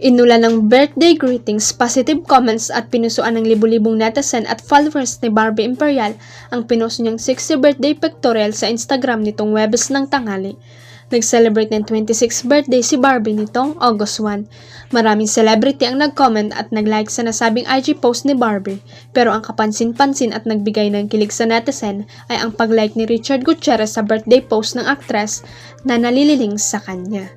Inulan ng birthday greetings, positive comments at pinusuan ng libu-libong netizen at followers ni Barbie Imperial ang pinost niyang 60th birthday pictorial sa Instagram nitong Huwebes ng tanghali. Nag-celebrate ng 26th birthday si Barbie nitong August 1. Maraming celebrity ang nag-comment at nag-like sa nasabing IG post ni Barbie, pero ang kapansin-pansin at nagbigay ng kilig sa netizen ay ang pag-like ni Richard Gutierrez sa birthday post ng aktres na nalililing sa kanya.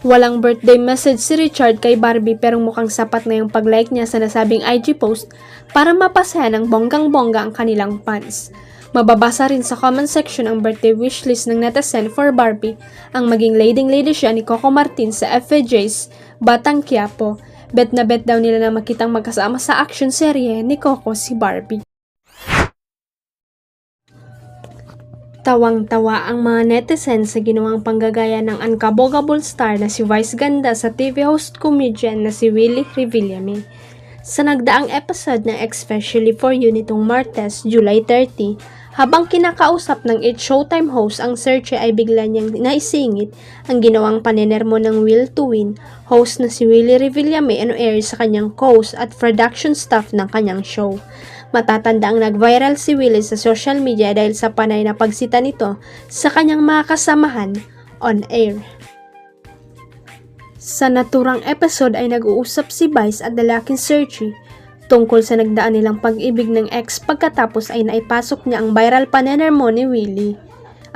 Walang birthday message si Richard kay Barbie pero mukhang sapat na yung pag-like niya sa nasabing IG post para mapasaya ng bonggang-bongga ang kanilang fans. Mababasa rin sa comment section ang birthday wishlist ng netizen for Barbie ang maging leading-lady siya ni Coco Martin sa FVJ's Batang Quiapo. Bet na bet daw nila na makitang magkasama sa action serye ni Coco si Barbie. Tawang-tawa ang mga netizen sa ginawang panggagaya ng unkabogable star na si Vice Ganda sa TV host comedian na si Willie Revillame. Sa nagdaang episode ng Especially For You nitong Martes, July 30, habang kinakausap ng It's Showtime host ang Serche ay bigla niyang naisingit ang ginawang panenermo ng Will to Win host na si Willie Revillame on-air sa kanyang co-host at production staff ng kanyang show. Matatanda ang nag-viral si Willie sa social media dahil sa panay na pagsita nito sa kanyang mga kasamahan on-air. Sa naturang episode ay nag-uusap si Vice at lalaking Serchi tungkol sa nagdaan nilang pag-ibig ng ex pagkatapos ay naipasok niya ang viral panenermo ni Willie.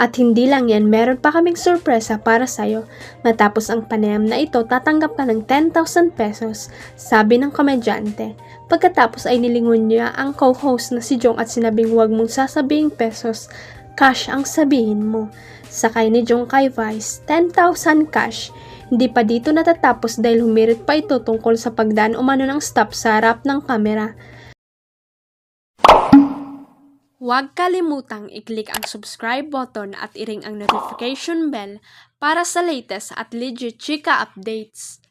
At hindi lang yan, meron pa kaming sorpresa para sa'yo. Matapos ang panayam na ito, tatanggap ka ng 10,000 pesos, sabi ng komedyante. Pagkatapos ay nilingon niya ang co-host na si Jong at sinabing huwag mong sasabing pesos, cash ang sabihin mo. Sakay ni Jong kay Vice, 10,000 cash. Hindi pa dito natatapos dahil humirit pa ito tungkol sa pagdaan umano ng stop sa harap ng kamera. Huwag kalimutang i-click ang subscribe button at i-ring ang notification bell para sa latest at legit chika updates.